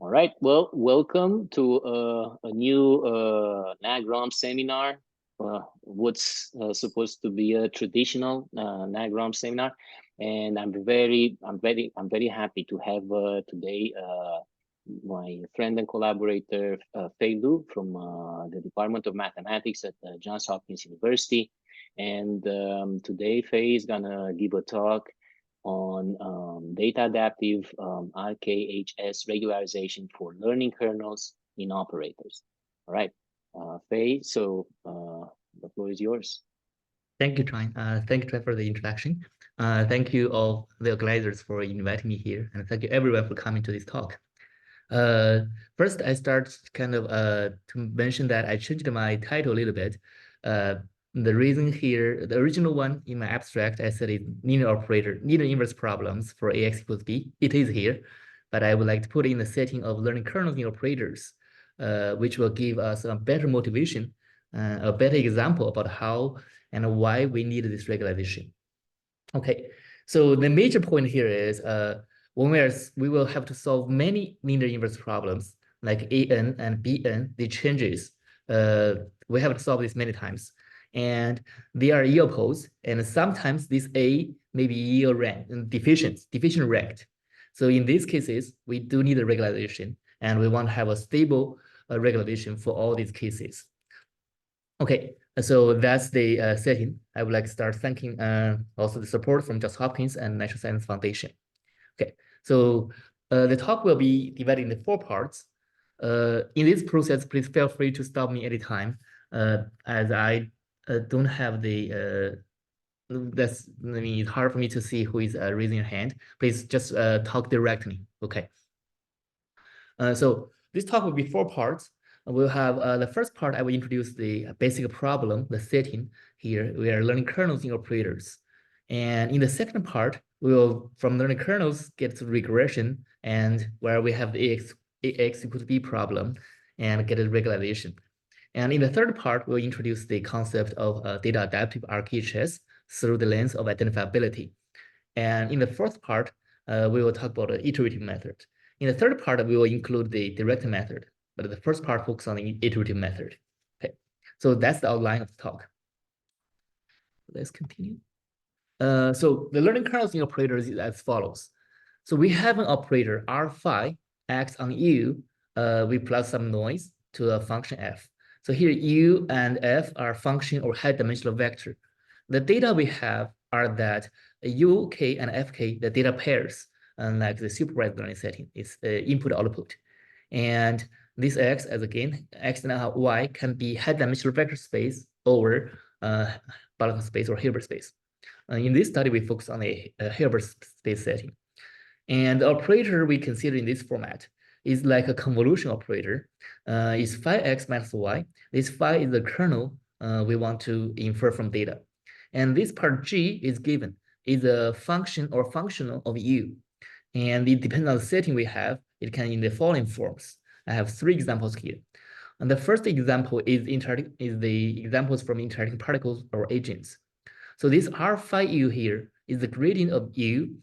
All right. Well, welcome to a new NAGROM seminar. What's supposed to be a traditional NAGROM seminar, and I'm very happy to have today my friend and collaborator Fei Lu from the Department of Mathematics at Johns Hopkins University. And today Fei is gonna give a talk on data adaptive RKHS regularization for learning kernels in operators. All right, Fei, so the floor is yours. Thank you, Tran. Thank you, Tran, for the introduction. Thank you all the organizers for inviting me here, and thank you everyone for coming to this talk. First, I start kind of to mention that I changed my title a little bit. The reason here, the original one in my abstract, I said it linear inverse problems for AX equals B. It is here, but I would like to put it in the setting of learning kernels in operators, which will give us a better motivation, a better example about how and why we need this regularization. Okay, so the major point here is when we will have to solve many linear inverse problems like AN and BN, the changes. We have to solve this many times. And they are yield opposed, and sometimes this A may be yield rank and deficient ranked. So in these cases, we do need a regularization, and we want to have a stable regularization for all these cases. Okay, so that's the setting. I would like to start thanking also the support from Johns Hopkins and National Science Foundation. Okay, so the talk will be divided into 4 parts. In this process, please feel free to stop me anytime, as I don't have the it's hard for me to see who is raising your hand. Please just talk directly. Okay. So this talk will be 4 parts. We'll have the first part. I will introduce the basic problem, the setting here. We are learning kernels in operators. And in the second part, we will, from learning kernels, get to regression, and where we have the AX equals B problem and get a regularization. And in the third part, we'll introduce the concept of data adaptive RKHS through the lens of identifiability. And in the fourth part, we will talk about the iterative method. In the third part, we will include the direct method, but the first part focuses on the iterative method. Okay, so that's the outline of the talk. Let's continue. So the learning kernels in operators is as follows. So we have an operator R phi acts on U. We plus some noise to a function f. So here U and f are function or high dimensional vector. The data we have are that UK and FK, the data pairs, like the supervised learning setting, is input output. And this X, as again, X and Y can be high dimensional vector space over Balanced space or Hilbert space. In this study, we focus on a Hilbert space setting. And the operator we consider in this format is like a convolution operator. Is phi x minus y. This phi is the kernel we want to infer from data. And this part G is given, is a function or functional of U. And it depends on the setting we have. It can in the following forms. I have 3 examples here. And the first example is the examples from interacting particles or agents. So this R phi U here is the gradient of U,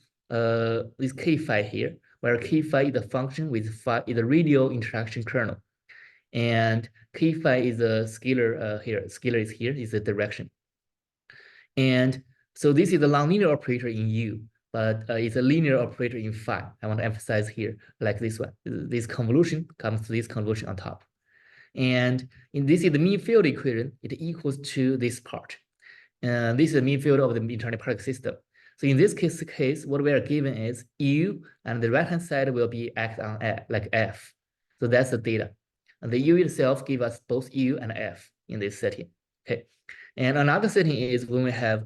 this K phi here, where K phi is the function with phi is a radial interaction kernel. And K phi is a scalar here. Scalar is here, is the direction. And so this is a nonlinear operator in U, but it's a linear operator in phi. I want to emphasize here, like this one. This convolution comes to this convolution on top. And this is the mean field equation. It equals to this part. This is the mean field of the internal particle system. So in this case, what we are given is U, and the right-hand side will be act on F, like F. So that's the data. And the U itself gives us both U and F in this setting. Okay. And another setting is when we have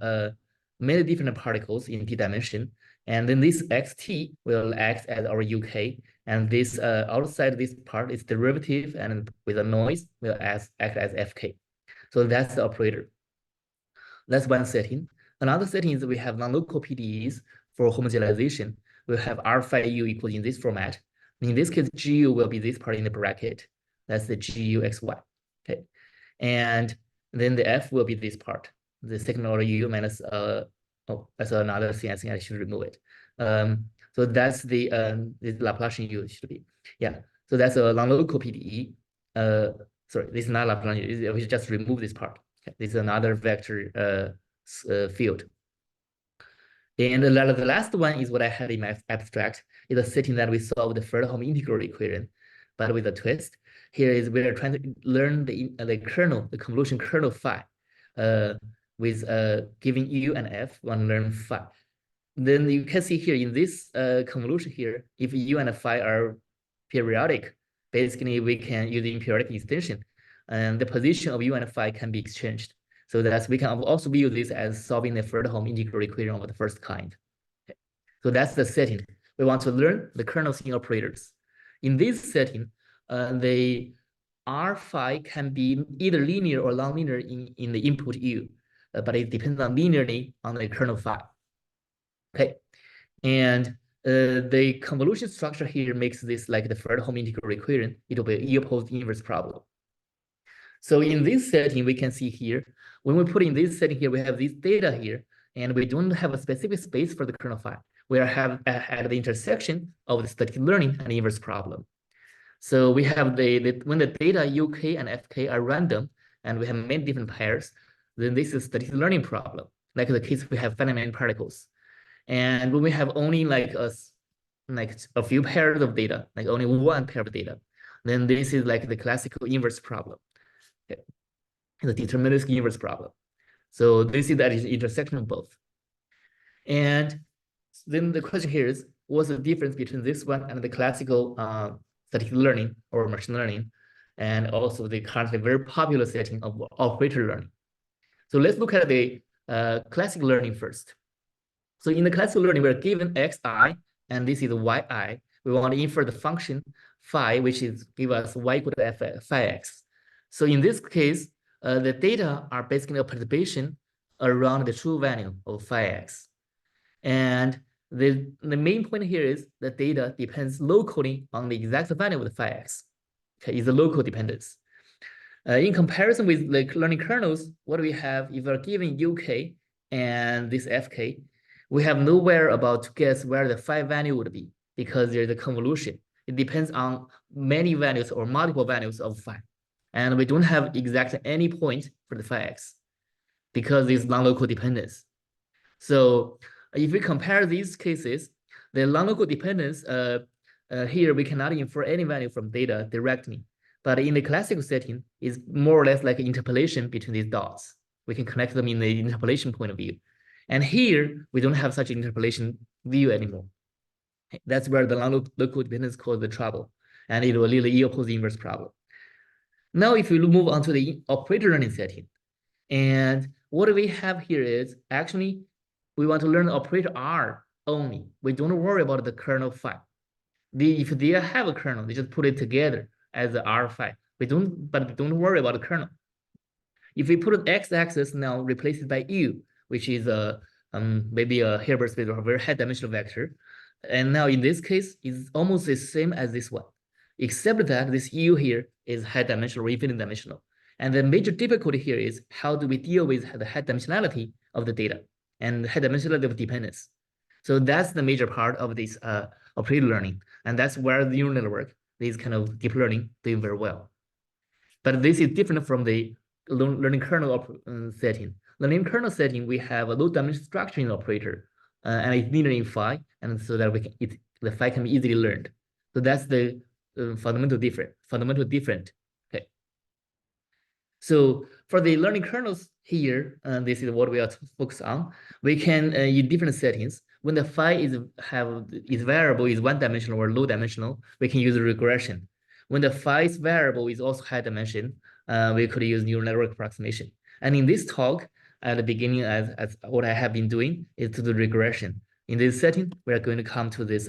many different particles in d dimension, and then this xt will act as our UK, and this outside this part is derivative, and with a noise will act as FK. So that's the operator. That's one setting. Another setting is we have non-local PDEs for homogenization. We'll have R phi U equals in this format. In this case, GU will be this part in the bracket. That's the GU XY. Okay. And then the F will be this part, the second order U minus, that's another thing. I think I should remove it. So that's the Laplacian U should be. Yeah. So that's a non-local PDE. Sorry, this is not a plan. We just remove this part. Okay. This is another vector field. And the last one is what I had in my abstract, is a setting that we solve the Fredholm integral equation, but with a twist. Here is we're trying to learn the kernel, the convolution kernel phi, with giving U and F, we want to learn phi. Then you can see here in this convolution here, if U and phi are periodic, basically we can use the periodic extension, and the position of U and phi can be exchanged. So that we can also view this as solving the Fredholm integral equation of the first kind. Okay. So that's the setting. We want to learn the kernel string operators. In this setting, the R phi can be either linear or nonlinear in the input U, but it depends on linearly on the kernel phi. Okay, and the convolution structure here makes this like the Fredholm integral equation. It will be E-opposed inverse problem. So in this setting, we can see here, when we put in this setting here, we have this data here, and we don't have a specific space for the kernel phi. We have at the intersection of the static learning and inverse problem. So we have when the data UK and FK are random, and we have many different pairs, then this is static learning problem, like the case we have finite particles. And when we have only like a few pairs of data, like only one pair of data, then this is like the classical inverse problem. Okay. The deterministic inverse problem. So this is that is intersection of both. And then the question here is, what's the difference between this one and the classical static learning or machine learning, and also the currently very popular setting of operator learning? So let's look at the classic learning first. So in the classical learning, we're given xi, and this is yi. We want to infer the function phi, which is give us y equal to phi x. So in this case, the data are basically a perturbation around the true value of phi x. And the main point here is the data depends locally on the exact value of the phi x. Okay, is a local dependence. In comparison with the learning kernels, what we have, if we're given UK and this FK, we have nowhere about to guess where the phi value would be, because there's a convolution. It depends on many values or multiple values of phi. And we don't have exact any point for the phi x because it's non-local dependence. So if we compare these cases, the non-local dependence, here we cannot infer any value from data directly. But in the classical setting, is more or less like an interpolation between these dots. We can connect them in the interpolation point of view. And here, we don't have such an interpolation view anymore. That's where the non-local dependence causes the trouble. And it will lead to E-opposed inverse problem. Now, if we move on to the operator learning setting, and what we have here is actually, we want to learn operator R only. We don't worry about the kernel phi. If they have a kernel, they just put it together as the R phi. But we don't worry about the kernel. If we put an x-axis now, replace it by U, which is maybe a Hilbert space or a very high dimensional vector. And now in this case, it's almost the same as this one, except that this U here is high dimensional or infinite dimensional. And the major difficulty here is how do we deal with the high dimensionality of the data and the high dimensionality of dependence. So that's the major part of this operator learning. And that's where the neural network, this kind of deep learning, doing very well. But this is different from the learning kernel setting. Learning kernel setting, we have a low dimension structure in the operator, and it's linear in phi, and so that the phi can be easily learned. So that's the fundamental different. Okay. So for the learning kernels here, this is what we are focused on. We can in different settings. When the phi is variable is one dimensional or low dimensional, we can use regression. When the phi's variable is also high dimension, we could use neural network approximation. And in this talk, at the beginning, as what I have been doing is to do regression. In this setting, we are going to come to this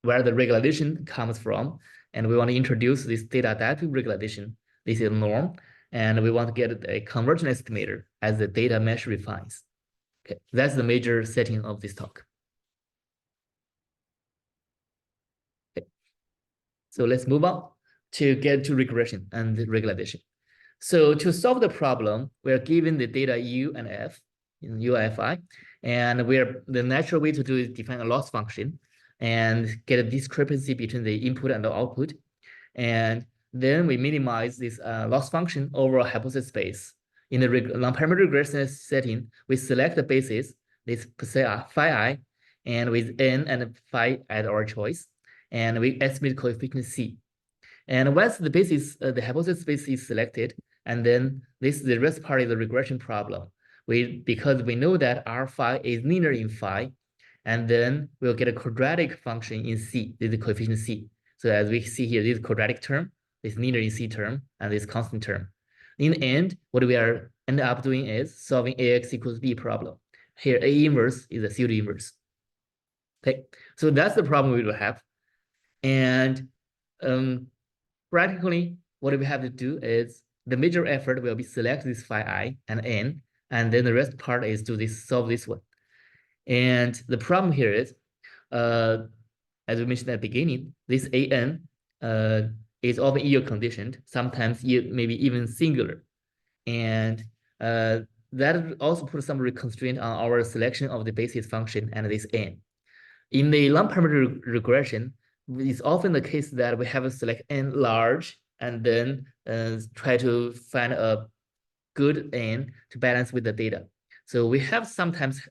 where the regularization comes from, and we want to introduce this data adaptive regularization. This is a norm, and we want to get a conversion estimator as the data mesh refines. Okay, that's the major setting of this talk. Okay. So let's move on to get to regression and regularization. So to solve the problem, we're given the data U and F in UFI, and the natural way to do is define a loss function and get a discrepancy between the input and the output. And then we minimize this loss function over a hypothesis space. In the non-parameter regression setting, we select the basis, this psi I, and with n and phi at our choice, and we estimate coefficient C. And once the basis, the hypothesis space is selected, and then the rest part is the regression problem. Because we know that R phi is linear in phi, and then we'll get a quadratic function in C, this is the coefficient C. So as we see here, this quadratic term, this linear in C term, and this constant term. In the end, what we are end up doing is solving AX equals B problem. Here, A inverse is a pseudo inverse. Okay, so that's the problem we will have. And practically, what we have to do is the major effort will be select this phi I and n, and then the rest part is to solve this one. And the problem here is, as we mentioned at the beginning, this an is often yield conditioned, sometimes maybe even singular. And that also puts some constraint on our selection of the basis function and this n. In the non-parameter regression, it's often the case that we have to select n large and then try to find a good n to balance with the data. So we have sometimes,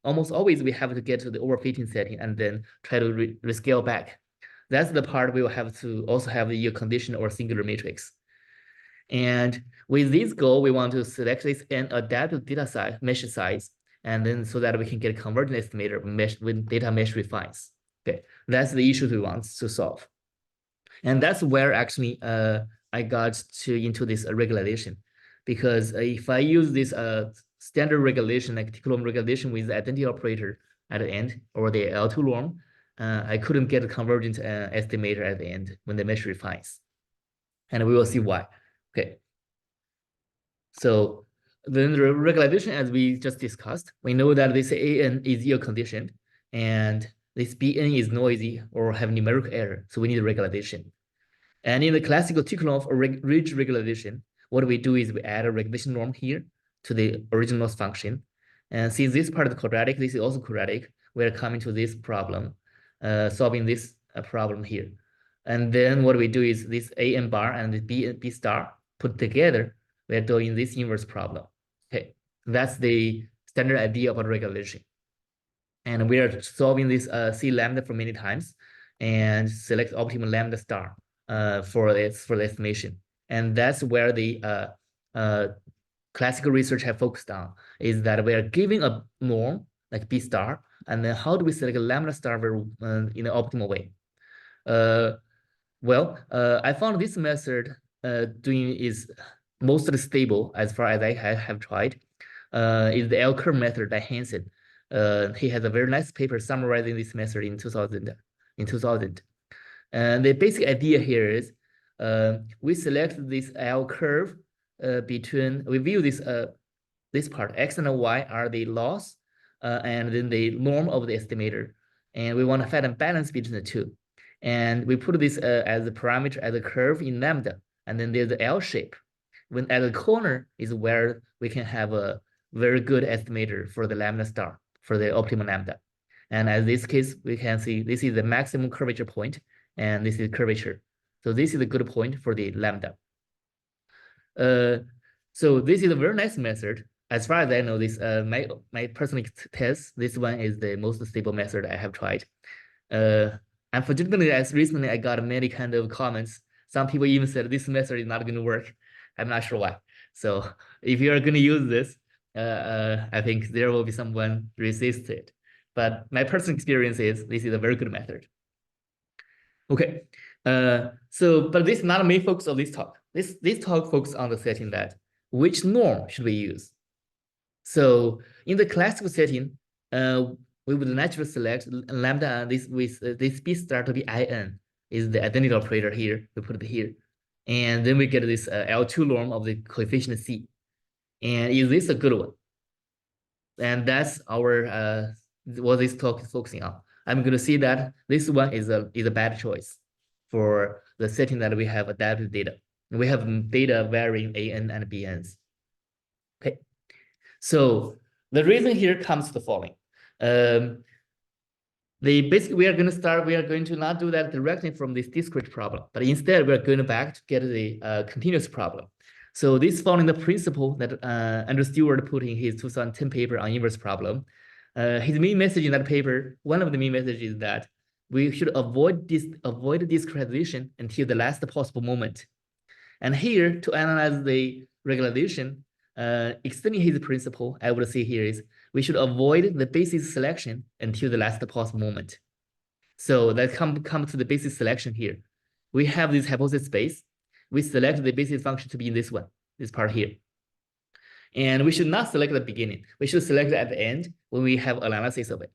almost always we have to get to the overfitting setting and then try to rescale back. That's the part we will have to also have the yield condition or singular matrix. And with this goal, we want to select this n adaptive data size, mesh size, and then so that we can get a convergent estimator when data mesh refines. Okay, that's the issue we want to solve. And that's where actually I got into this regularization, because if I use this standard regulation, like T-Coulomb regulation with the identity operator at the end, or the L2 norm, I couldn't get a convergent estimator at the end when the mesh refines. And we will see why. Okay. So then the regularization, as we just discussed, we know that this AN is yield conditioned, and this BN is noisy or have numerical error. So we need a regularization. And in the classical T-Coulomb ridge regularization, what we do is we add a regularization norm here to the original loss function. And since this part is quadratic, this is also quadratic, we're coming to this problem, solving this problem here. And then what we do is this AN bar and the B star put together, we're doing this inverse problem. Okay, that's the standard idea about regularization. And we are solving this C lambda for many times and select optimal lambda star for the estimation. And that's where the classical research have focused on, is that we are giving a norm like B star, and then how do we select a lambda star in an optimal way? I found this method is mostly stable as far as I have tried. Is the L-curve method by Hansen. He has a very nice paper summarizing this method in 2000. And the basic idea here is we select this L curve we view this part, X and Y are the loss and then the norm of the estimator. And we want to find a balance between the two. And we put this as a parameter, as a curve in lambda. And then there's the L shape. When at the corner is where we can have a very good estimator for the lambda star, for the optimal lambda. And as this case, we can see this is the maximum curvature point, and this is curvature. So this is a good point for the lambda. So this is a very nice method. As far as I know, this my personal test, this one is the most stable method I have tried. Unfortunately, as recently I got many kind of comments. Some people even said this method is not going to work. I'm not sure why. So if you are going to use this, I think there will be someone resist it. But my personal experience is this is a very good method. Okay, but this is not the main focus of this talk. This talk focuses on the setting that which norm should we use. So in the classical setting, we would naturally select lambda this with this B star to be IN is the identity operator here. We put it here, and then we get this L2 norm of the coefficient C. And is this a good one? And that's our what this talk is focusing on. I'm going to see that this one is a bad choice for the setting that we have adaptive data. We have data varying AN and BNs. Okay, so the reason here comes to the following. basically we are going to not do that directly from this discrete problem, but instead we're going back to get the continuous problem. So this following the principle that Andrew Stewart put in his 2010 paper on inverse problem. His main message in that paper, one of the main messages is that we should avoid discretization until the last possible moment. And here, to analyze the regularization, extending his principle, I would say here is we should avoid the basis selection until the last possible moment. So let's come to the basis selection here. We have this hypothesis space. We select the basis function to be in this one, this part here. And we should not select at the beginning. We should select it at the end when we have analysis of it.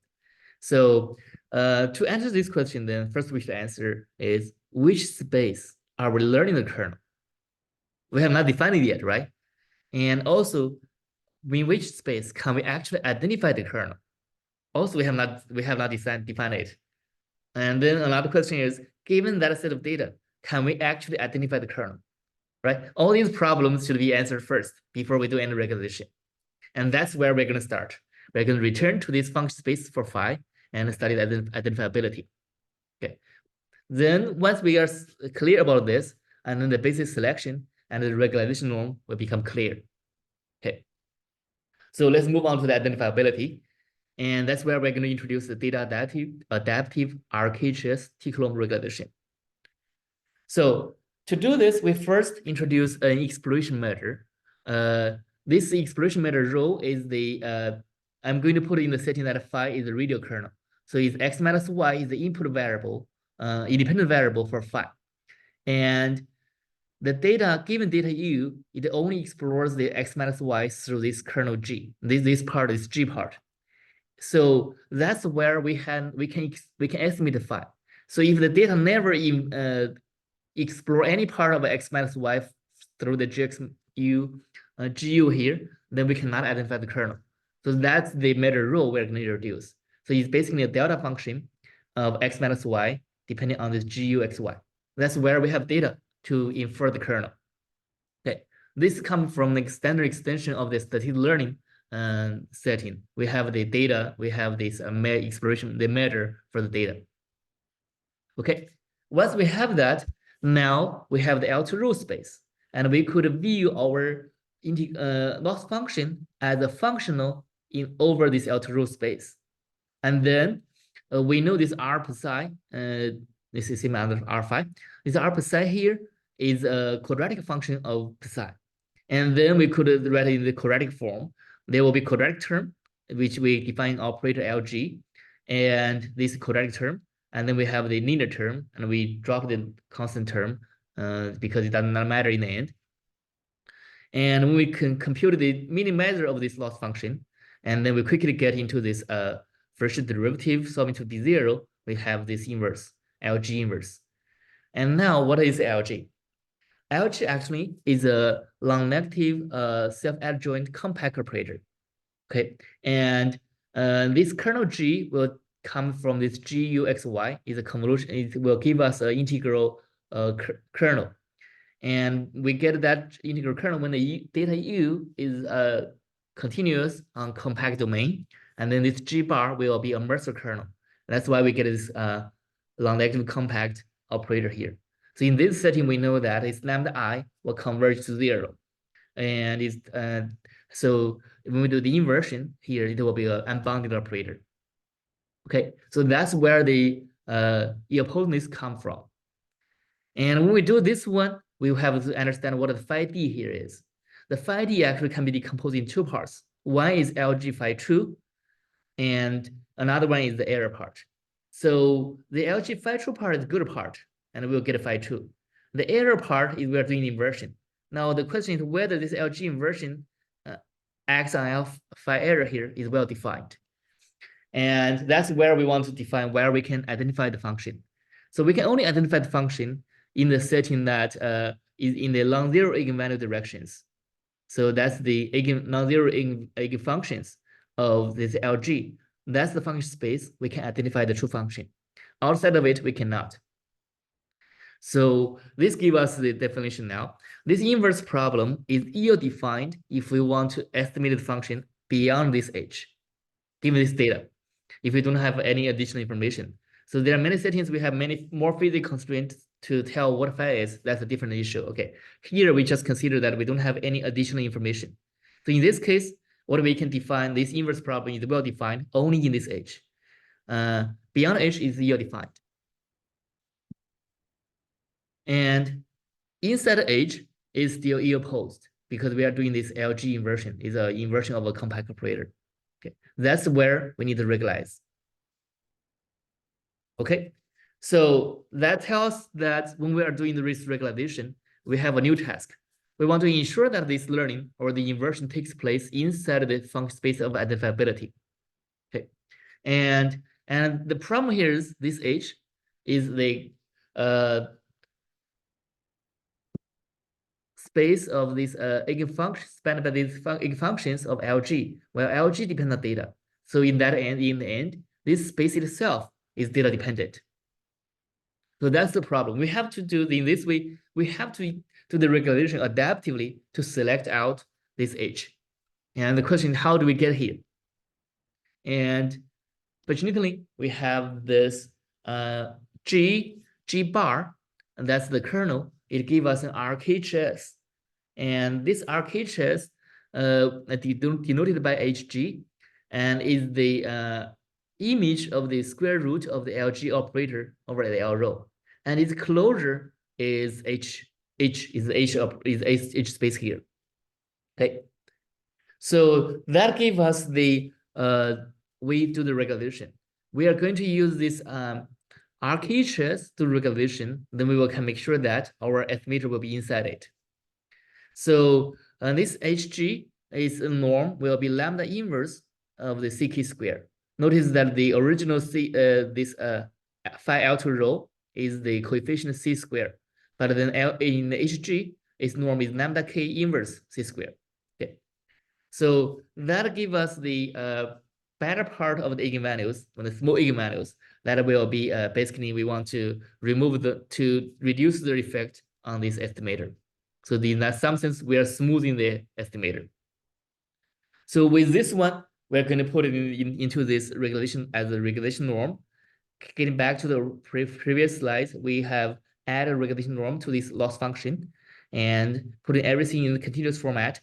So to answer this question, then first we should answer is which space are we learning the kernel? We have not defined it yet, right? And also, in which space can we actually identify the kernel? Also, we have not defined it. And then another question is, given that set of data, can we actually identify the kernel? Right? All these problems should be answered first before we do any regularization. And that's where we're going to start. We're going to return to this function space for phi and study the identifiability. Okay. Then once we are clear about this, and then the basis selection and the regularization norm will become clear. Okay. So let's move on to the identifiability. And that's where we're going to introduce the data adaptive RKHS T-column regularization. So to do this, we first introduce an exploration measure. This exploration measure rho is I'm going to put it in the setting that phi is the radial kernel. So it's x minus y is the input variable, independent variable for phi. And the given data U, it only explores the x minus y through this kernel G. This part is G part. So that's where we can estimate the phi. So if the data never explore any part of x minus y through the GU here, then we cannot identify the kernel. So that's the measure rule we're going to introduce. So it's basically a delta function of x minus y depending on this GUXY. That's where we have data to infer the kernel. Okay, this comes from the standard extension of the statistical learning setting. We have the data, we have this exploration, the measure for the data. Okay, once we have that, now we have the L2 row space, and we could view our loss function as a functional over this L2 row space. And then we know this R per psi, this is same as R phi. This R per psi here is a quadratic function of psi. And then we could write it in the quadratic form. There will be quadratic term, which we define operator LG, and this quadratic term. And then we have the linear term, and we drop the constant term because it does not matter in the end. And when we can compute the mean measure of this loss function, and then we quickly get into this first derivative solving to B0, we have this inverse, LG inverse. And now what is LG? LG actually is a long negative self-adjoint compact operator. Okay, and this kernel G will come from this GUXY, is a convolution. It will give us an integral kernel. And we get that integral kernel when the data U is continuous on compact domain. And then this G bar will be a Mercer kernel. That's why we get this long negative compact operator here. So in this setting, we know that its lambda I will converge to 0. And it's so when we do the inversion here, it will be an unbounded operator. Okay, so that's where the equipoteness come from. And when we do this one, we have to understand what the phi d here is. The phi d actually can be decomposed in two parts. One is LG phi true, and another one is the error part. So the LG phi true part is the good part, and we'll get a phi true. The error part is we're doing inversion. Now the question is whether this LG inversion acts on phi error here is well defined. And that's where we want to define where we can identify the function. So we can only identify the function in the setting that is in the non-zero eigenvalue directions. So that's the non-zero eigenfunctions of this LG. That's the function space. We can identify the true function. Outside of it, we cannot. So this gives us the definition now. This inverse problem is ill-defined if we want to estimate the function beyond this h, given this data. if we don't have any additional information. So there are many settings, we have many more physical constraints to tell what phi is. That's a different issue. Okay, here we just consider that we don't have any additional information. So in this case, what we can define, this inverse problem is well defined only in this edge. Beyond edge is ill defined. And inside the edge is still ill posed because we are doing this LG inversion, is an inversion of a compact operator. Okay, that's where we need to regularize. Okay, so that tells us that when we are doing the risk regularization, we have a new task. We want to ensure that this learning or the inversion takes place inside the function space of identifiability. Okay, and the problem here is this H is the space of these eigenfunctions spanned by these eigenfunctions of LG, where LG depends on data. So in the end, this space itself is data dependent. So that's the problem. We have to do in this way, we have to do the regularization adaptively to select out this H. And the question, how do we get here? And fortunately, we have this G bar, and that's the kernel. It gives us an RKHS. And this RKHS denoted by HG and is the image of the square root of the LG operator over the L row. And its closure is H is H space here. Okay. So that gives us the way to the regulation. We are going to use this RKHS to regulation, then we can make sure that our estimator will be inside it. So this HG is a norm will be lambda inverse of the CK square. Notice that the original this phi L2 row is the coefficient C square, but then in the HG, its norm is lambda K inverse C square. Okay, so that gives us the better part of the eigenvalues, the small eigenvalues, that will be basically we want to remove to reduce the effect on this estimator. So in some sense, we are smoothing the estimator. So with this one, we're going to put it into this regulation as a regulation norm. Getting back to the previous slides, we have added a regulation norm to this loss function and putting everything in the continuous format.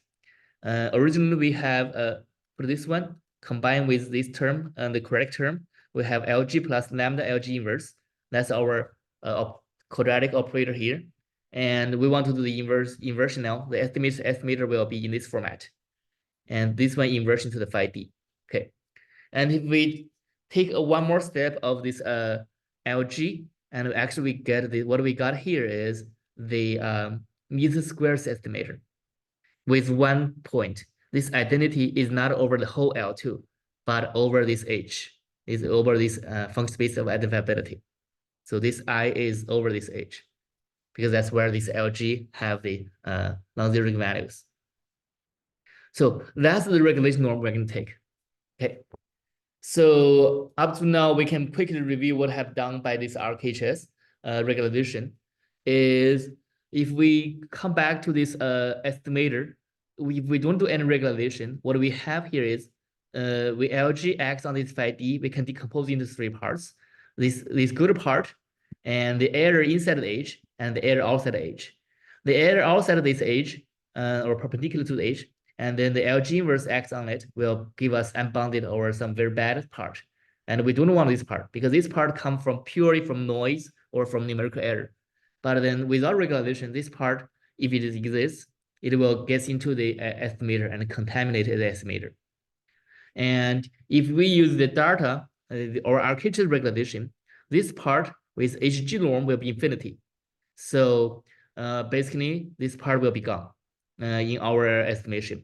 Originally, we have put this one combined with this term and the correct term. We have LG plus lambda LG inverse. That's our quadratic operator here. And we want to do the inversion now. The estimator will be in this format. And this one inversion to the phi d. Okay. And if we take one more step of this LG, and actually we get what we got here is the mean squares estimator with one point. This identity is not over the whole L2, but over this H, is over this function space of identifiability. So this I is over this H, because that's where this LG have the non-zero values. So that's the regulation norm we're going to take. Okay. So up to now, we can quickly review what have done by this RKHS regularization. Is if we come back to this estimator, if we don't do any regularization, what we have here is we LG acts on this phi d, we can decompose into three parts. This good part, and the error inside the edge, and the error outside the edge. The error outside of this edge, or perpendicular to the edge, and then the LG inverse acts on it will give us unbounded or some very bad part. And we don't want this part because this part comes from purely from noise or from numerical error. But then without regularization, this part, if it exists, it will get into the estimator and contaminate the estimator. And if we use the data or RKHS regularization, this part with HG norm will be infinity. So basically, this part will be gone in our estimation.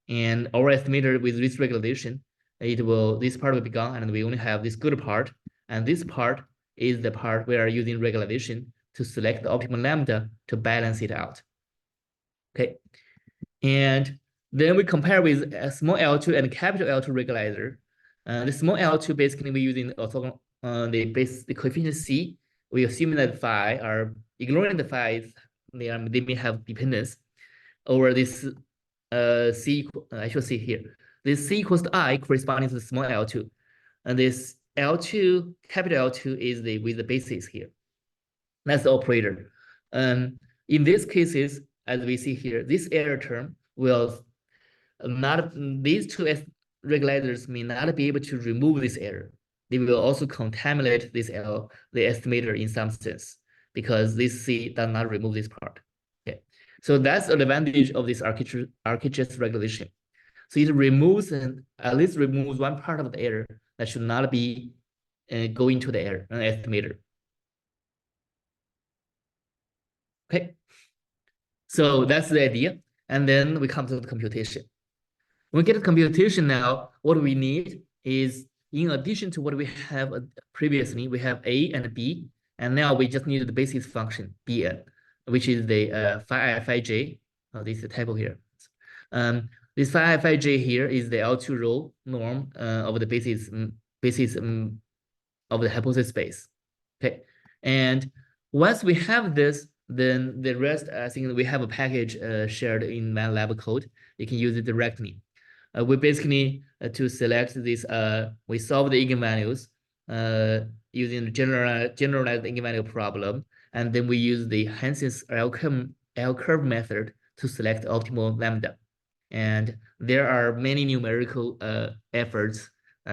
And our estimator with this regularization, this part will be gone, and we only have this good part. And this part is the part we are using regularization to select the optimal lambda to balance it out. Okay. And then we compare with a small L2 and capital L2 regularizer. The small L2 basically we're using the coefficient C. We assume that phi are ignoring the phi, they may have dependence over this C. I should see here. This C equals to I corresponding to the small L2, and this L2, capital L2 is the with the basis here. That's the operator. In these cases, as we see here, this error term will not, these two regulators may not be able to remove this error. They will also contaminate this the estimator in some sense, because this C does not remove this part. Okay, so that's the advantage of this RKHS regulation. So it removes and at least removes one part of the error that should not be going to the error estimator. Okay, so that's the idea. And then we come to the computation. When we get to computation now, what we need is, in addition to what we have previously, we have A and B, and now we just need the basis function Bn, which is the phi I phi j. Oh, this is the typo here. This phi I phi j here is the L2 row norm of the basis of the hypothesis space. Okay, and once we have this, then the rest, I think we have a package shared in MATLAB code. You can use it directly. We basically to select this, we solve the eigenvalues using the generalized eigenvalue problem, and then we use the Hansen's L curve method to select optimal lambda. And there are many numerical efforts.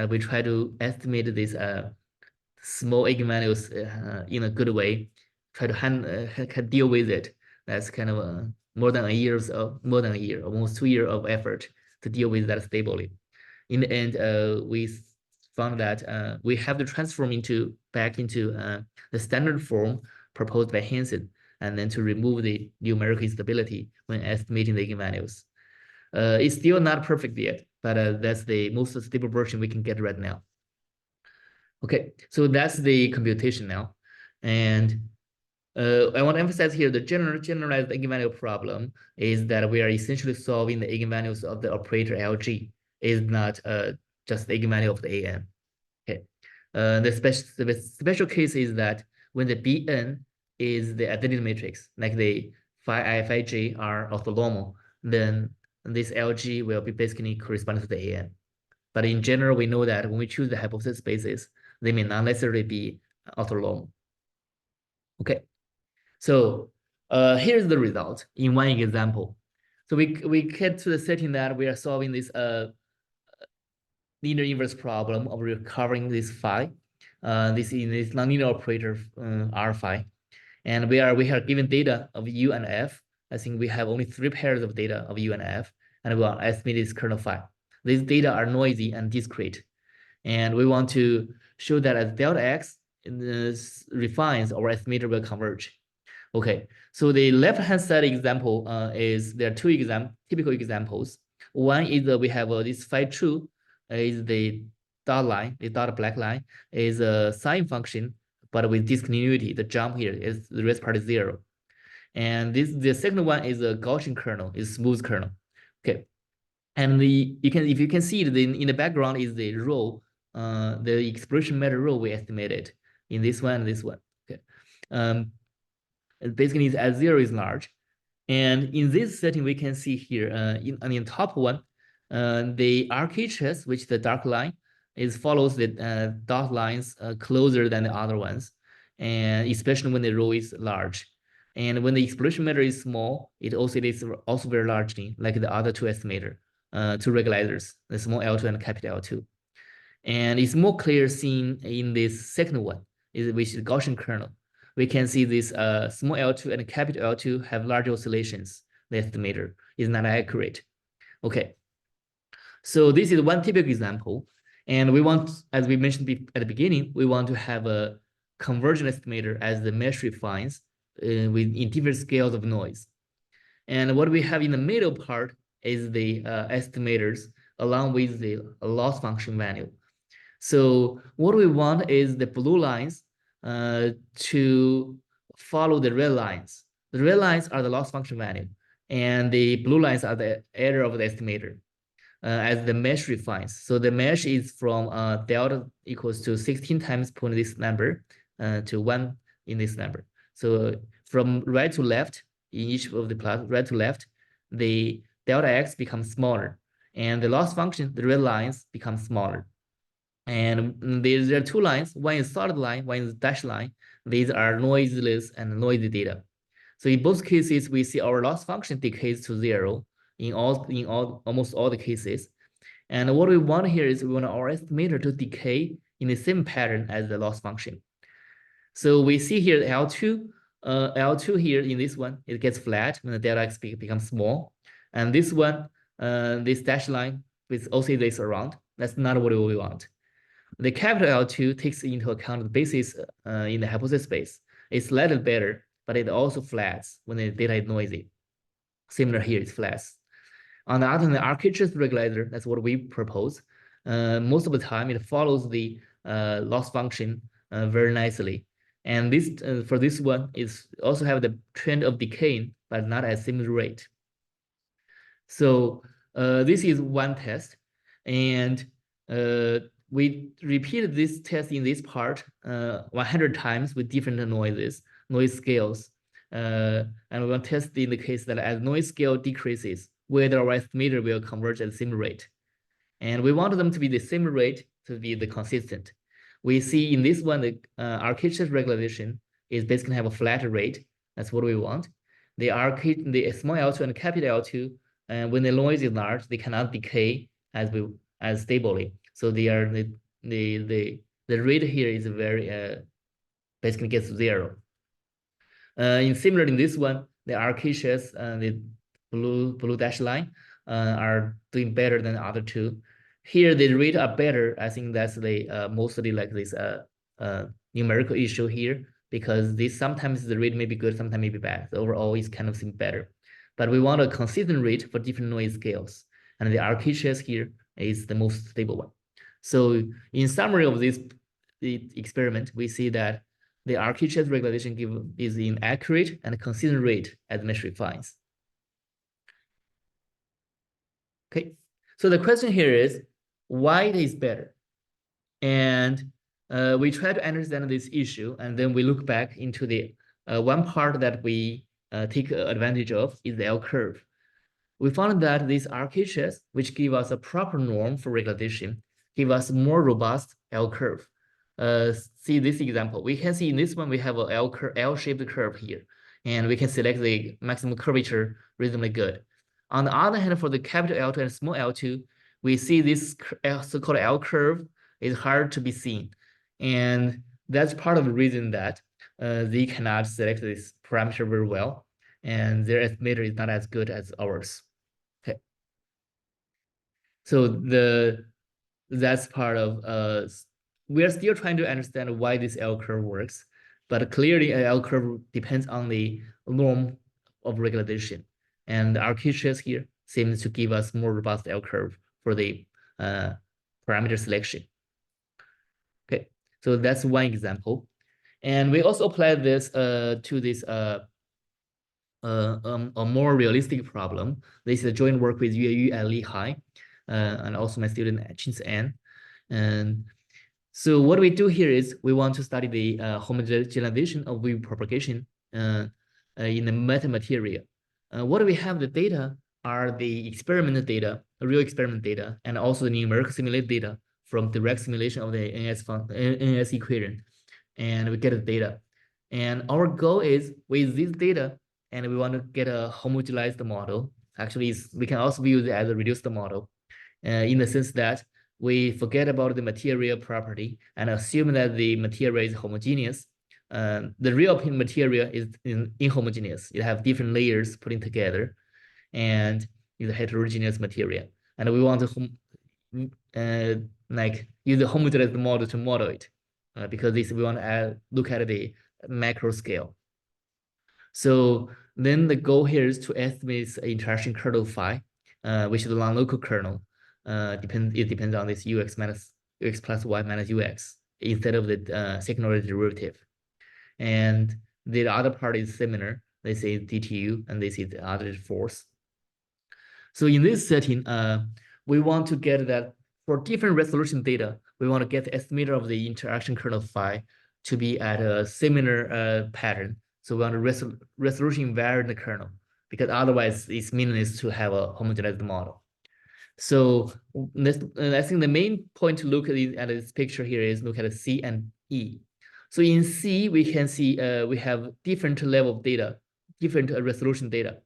We try to estimate this small eigenvalues in a good way, try to deal with it. That's kind of more than a year, almost 2 years of effort to deal with that stably. In the end, we found that we have to transform back into the standard form proposed by Hansen, and then to remove the numerical instability when estimating the eigenvalues. It's still not perfect yet, but that's the most stable version we can get right now. Okay, so that's the computation now. And I want to emphasize here the generalized eigenvalue problem is that we are essentially solving the eigenvalues of the operator LG, is not just the eigenvalue of the AN. Okay, the special case is that when the Bn is the identity matrix, like the phi I phi j are orthonormal, then this LG will be basically corresponding to the AN. But in general, we know that when we choose the hypothesis spaces, they may not necessarily be orthonormal. Okay, so here's the result in one example. So we get to the setting that we are solving this linear inverse problem of recovering this phi, this nonlinear operator R phi, and we are given data of U and F. I think we have only 3 pairs of data of U and F, and we want to estimate this kernel phi. These data are noisy and discrete, and we want to show that as delta x refines, our estimator will converge. Okay, so the left-hand side example is there are 2 typical examples. One is we have this phi true is the dot line, the dot black line is a sine function, but with discontinuity. The jump here is the rest part is 0. And the second one is a Gaussian kernel, is smooth kernel. Okay, and if you can see it, in the background is the row, the expression matter row we estimated in this one and this one. Okay, basically as 0 is large, and in this setting we can see here on the top one, the RKHS, which the dark line follows the dot lines closer than the other ones, and especially when the row is large. And when the exploration matter is small, it oscillates also very largely, like the other 2 estimator, 2 regularizers, the small L2 and capital L2. And it's more clear seen in this second one, which is Gaussian kernel. We can see this small L2 and capital L2 have large oscillations. The estimator is not accurate. Okay, so this is one typical example. And we want, as we mentioned at the beginning, we want to have a convergent estimator as the mesh refines in different scales of noise. And what we have in the middle part is the estimators along with the loss function value. So what we want is the blue lines to follow the red lines. The red lines are the loss function value, and the blue lines are the error of the estimator as the mesh refines. So the mesh is from delta equals to 16 times point this number to 1 in this number. So from right to left, in each of the plots, right to left, the delta x becomes smaller, and the loss function, the red lines, become smaller. And there are two lines. One is solid line, one is dashed line. These are noiseless and noisy data. So in both cases, we see our loss function decays to 0 in almost all the cases. And what we want here is we want our estimator to decay in the same pattern as the loss function. So we see here L2 here in this one, it gets flat when the delta x becomes small. And this one, this dashed line with oscillates around. That's not what we want. The capital L2 takes into account the basis in the hypothesis space. It's slightly better, but it also flats when the data is noisy. Similar here, it's flats. On the other hand, the RKHS regulator, that's what we propose. Most of the time, it follows the loss function very nicely. And this for this one is also have the trend of decaying, but not at same rate. So this is one test, and we repeated this test in this part 100 times with different noise scales. And we will test in the case that as noise scale decreases, whether our estimator will converge at the same rate. And we want them to be the same rate to be the consistent. We see in this one, the RKHS regularization is basically have a flat rate. That's what we want. The small L2 and capital L2, and when the noise is large, they cannot decay as stably. So they are the rate here is very basically gets 0. Similar in this one, the RKHS and the blue dash line are doing better than the other two. Here the rate are better. I think that's the mostly like this numerical issue here, because this sometimes the rate may be good, sometimes may be bad. So overall, it's kind of seem better. But we want a consistent rate for different noise scales, and the RKHS here is the most stable one. So in summary of the experiment, we see that the RKHS regulation is inaccurate and consistent rate as mesh finds. Okay, so the question here is why it is better? And we try to understand this issue, and then we look back into the one part that we take advantage of is the L curve. We found that this RKHS, which give us a proper norm for regularization, give us more robust L curve. See this example. We can see in this one, we have a L-shaped curve here, and we can select the maximum curvature reasonably good. On the other hand, for the capital L2 and small L2, we see this so-called L curve is hard to be seen. And that's part of the reason that they cannot select this parameter very well, and their estimator is not as good as ours. Okay. So that's part of we are still trying to understand why this L curve works, but clearly an L curve depends on the norm of regularization. And our RKHS here seems to give us more robust L curve for the parameter selection. Okay, so that's one example. And we also apply this to this a more realistic problem. This is a joint work with Yue and Li Hai, and also my student Qin An. And so what we do here is we want to study the homogenization of wave propagation in the metamaterial. What we have the data are the experimental data, the real experiment data, and also the numerical simulated data from direct simulation of the NS equation. And we get the data. And our goal is with this data, and we want to get a homogenized model. Actually, we can also use it as a reduced model in the sense that we forget about the material property and assume that the material is homogeneous. The real material is inhomogeneous. It have different layers putting together, and is a heterogeneous material. And we want to like use the homogeneous model to model it, because we want to look at the macro scale. So then the goal here is to estimate the interaction kernel phi, which is the non-local kernel. It depends on this ux plus y minus ux instead of the secondary derivative. And the other part is similar. This is DTU, and this is the other force. So in this setting, we want to get that for different resolution data, we want to get the estimator of the interaction kernel phi to be at a similar pattern. So we want to resolution invariant kernel, because otherwise it's meaningless to have a homogenized model. So I think the main point to look at this picture here is look at C and E. So in C, we can see we have different level of data, different resolution data.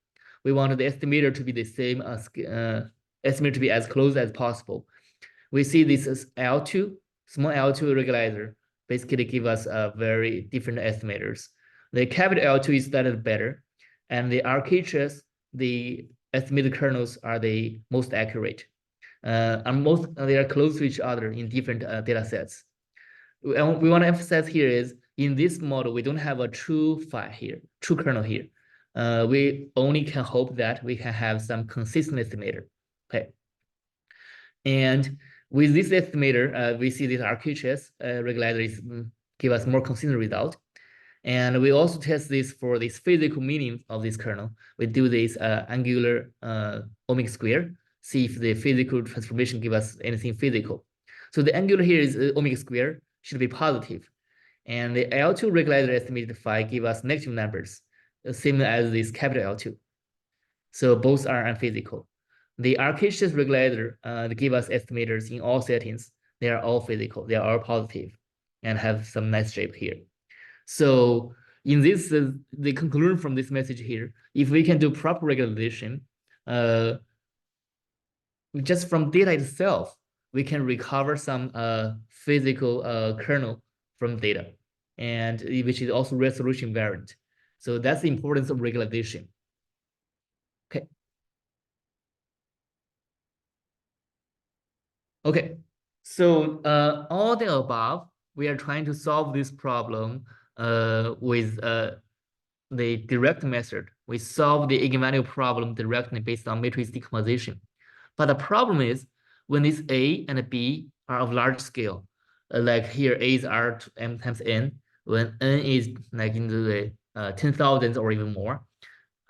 We want the estimator to be the same as estimator to be as close as possible. We see this as L2, small L2 regularization basically give us very different estimators. The capital L2 is started better, and the RKHS, the estimated kernels are the most accurate. They are close to each other in different data sets. And we want to emphasize here is in this model, we don't have a true phi here, true kernel here. We only can hope that we can have some consistent estimator. Okay. And with this estimator, we see this RKHS regularization give us more consistent result. And we also test this for this physical meaning of this kernel. We do this angular ohmic square, see if the physical transformation give us anything physical. So the angular here is ohmic square, should be positive. And the L2 regularizer estimated phi give us negative numbers, same as this capital L2. So both are unphysical. The RKHS regulator give us estimators in all settings. They are all physical, they are all positive, and have some nice shape here. So in this, the conclusion from this message here, if we can do proper regularization, just from data itself, we can recover some physical kernel from data, and which is also resolution invariant. So that's the importance of regularization. Okay. Okay. So all the above, we are trying to solve this problem with the direct method. We solve the eigenvalue problem directly based on matrix decomposition. But the problem is when this A and B are of large scale, like here A is R to M times N, when N is like into the 10,000s or even more.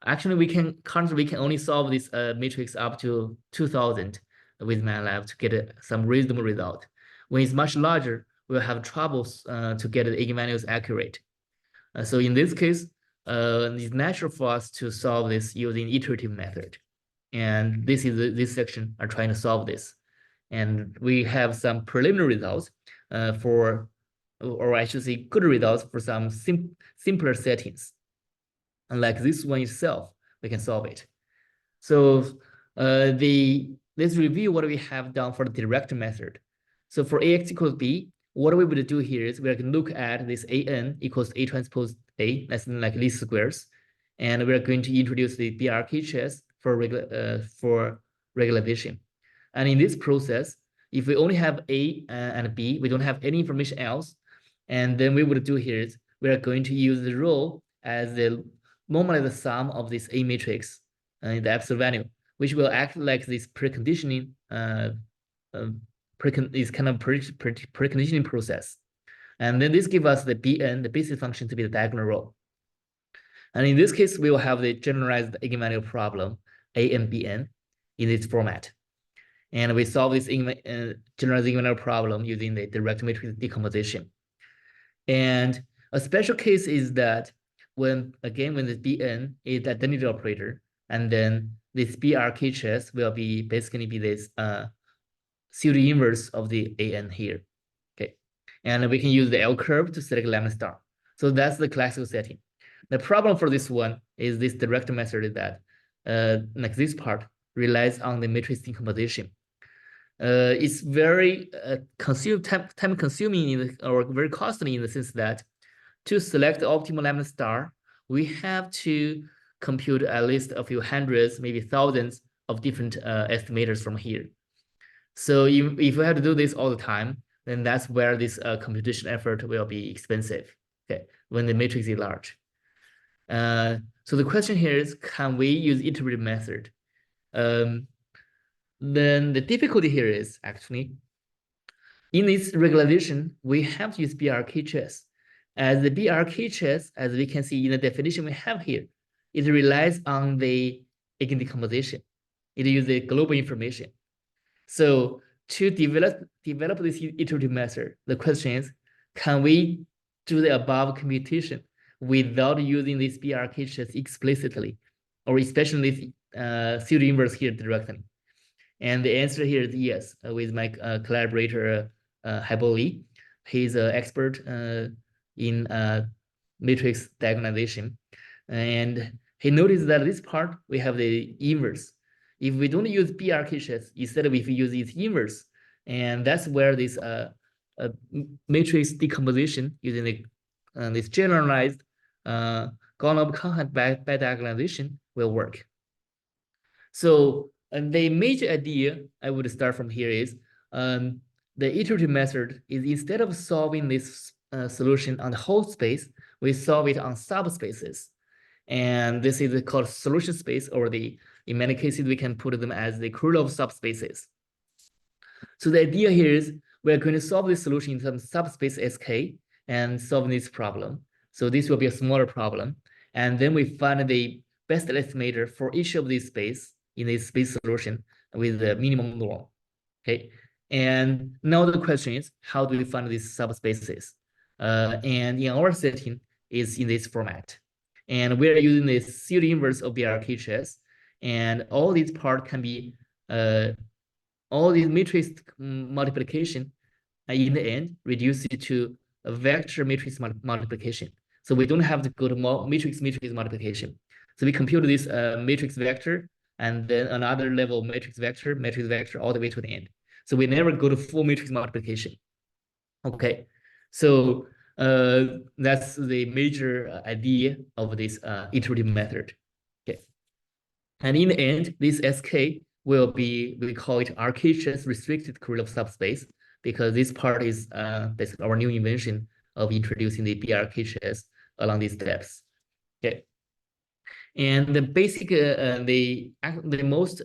Actually, currently we can only solve this matrix up to 2,000 with MATLAB to get some reasonable result. When it's much larger, we'll have troubles to get the eigenvalues accurate. So in this case, it's natural for us to solve this using iterative method. And this section are trying to solve this. And we have some preliminary results or I should say good results for some simpler settings. And like this one itself, we can solve it. So let's review what we have done for the direct method. So for AX equals B, what we would do here is we are going to look at this AN equals A transpose A, that's like least squares. And we're going to introduce the BRKHS for regularization. And in this process, if we only have A and B, we don't have any information else. And then we would do here is we are going to use the rho as the normalized sum of this A matrix in the absolute value, which will act like this preconditioning is kind of preconditioning process. And then this gives us the Bn, the basis function, to be the diagonal row. And in this case, we will have the generalized eigenvalue problem, A and Bn, in this format. And we solve this generalized eigenvalue problem using the direct matrix decomposition. And a special case is that when the Bn is the identity operator, and then this BRKHS will be basically be this pseudo inverse of the AN here. Okay. And we can use the L curve to select lambda star. So that's the classical setting. The problem for this one is this direct method is that like this part relies on the matrix decomposition. It's very time consuming or very costly in the sense that to select the optimal lambda star, we have to compute at least a few hundreds, maybe thousands of different estimators from here. So if we have to do this all the time, then that's where this computation effort will be expensive, okay, when the matrix is large. So the question here is, can we use iterative method? Then the difficulty here is actually, in this regularization, we have to use BRKHS. As the BRKHS, as we can see in the definition we have here, it relies on the eigendecomposition. It uses the global information. So to develop this iterative method, the question is, can we do the above computation without using this BRKHS explicitly, or especially this pseudo inverse here directly? And the answer here is yes, with my collaborator, Haiboli. He's an expert in matrix diagonalization. And he noticed that this part, we have the inverse. If we don't use BRKHS, instead we use its inverse. And that's where this matrix decomposition using this generalized Golomb content by diagonalization will work. So the major idea I would start from here is the iterative method is instead of solving this solution on the whole space, we solve it on subspaces. And this is called solution space, or in many cases, we can put them as the Krylov subspaces. So the idea here is we're going to solve this solution in some subspace SK and solve this problem. So this will be a smaller problem. And then we find the best estimator for each of these space in this space solution with the minimum norm. Okay. And now the question is, how do we find these subspaces? And in our setting is in this format. And we're using the sealed inverse of BRKHS. And all these parts can be all these matrix multiplication in the end reduce it to a vector matrix multiplication. So we don't have to go to matrix multiplication. So we compute this matrix vector and then another level matrix vector, all the way to the end. So we never go to full matrix multiplication. Okay, so that's the major idea of this iterative method. Okay, and in the end, this SK will be, we call it RKHS restricted Krylov subspace, because this part is basically our new invention of introducing the BRKHS along these steps. Okay. And the basic, the most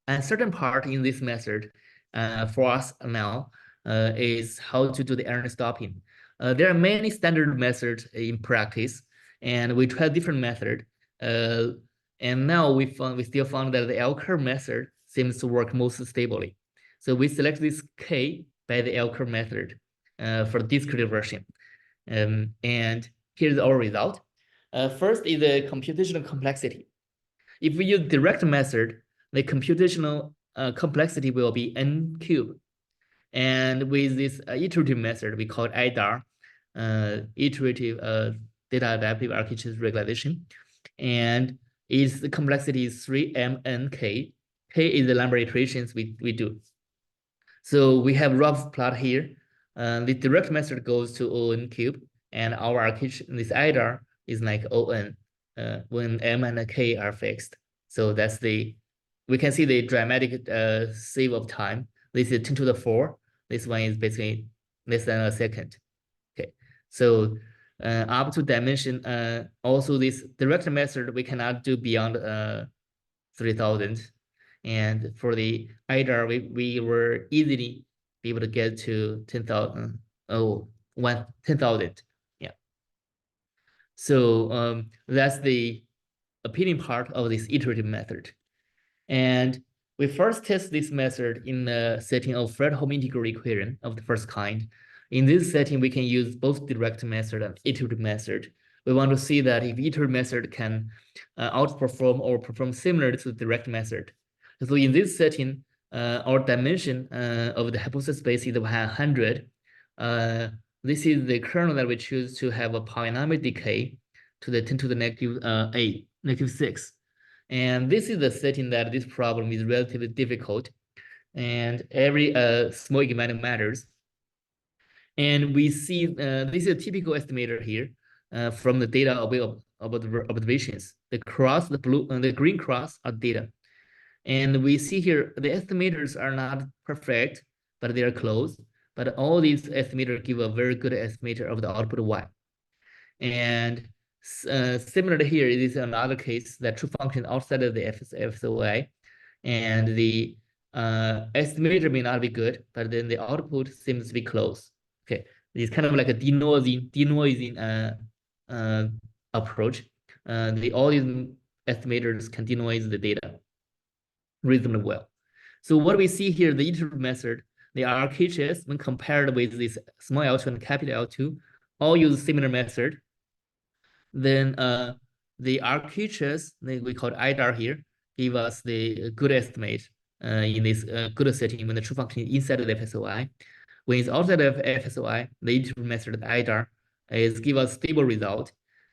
uncertain part in this method for us now is how to do the error stopping. There are many standard methods in practice, and we tried different method. And now we still found that the L-curve method seems to work most stably. So we select this K by the L-curve method for the discrete version. And here's our result. First is the computational complexity. If we use direct method, the computational complexity will be n cubed. And with this iterative method, we call it IDAR, iterative data adaptive architecture regularization. And the complexity is 3mnk. K is the number of iterations we do. So we have rough plot here. The direct method goes to O(n) cube, and our architecture, this IDAR is like O(n) when m and k are fixed. So that's we can see the dramatic save of time. This is 10 to the 4. This one is basically less than a second. Okay, so up to dimension, also this direct method we cannot do beyond 3,000. And for the IDAR, we were easily be able to get to 10,000. 10,000. Yeah. So that's the appealing part of this iterative method. And we first test this method in the setting of Fredholm integral equation of the first kind. In this setting, we can use both direct method and iterative method. We want to see that if iterative method can outperform or perform similar to the direct method. So in this setting, our dimension of the hypothesis space is 100. This is the kernel that we choose to have a polynomial decay to the 10 to the negative 6. And this is the setting that this problem is relatively difficult, and every small increment matters. And we see this is a typical estimator here from the data of observations. The cross, the blue and the green cross are data. And we see here the estimators are not perfect, but they are close. But all these estimators give a very good estimator of the output Y. And similarly here, it is another case that true function outside of the FSOI, and the estimator may not be good, but then the output seems to be close. Okay, it's kind of like a denoising approach. All these estimators can denoise the data reasonably well. So what we see here, the iterative method, the RKHS, when compared with this small L2 and capital L2, all use similar method. Then the RKHS, we call it IDAR here, give us the good estimate in this good setting when the true function is inside of the FSOI. When it's outside of FSOI, the iterative method IDAR is give us stable result.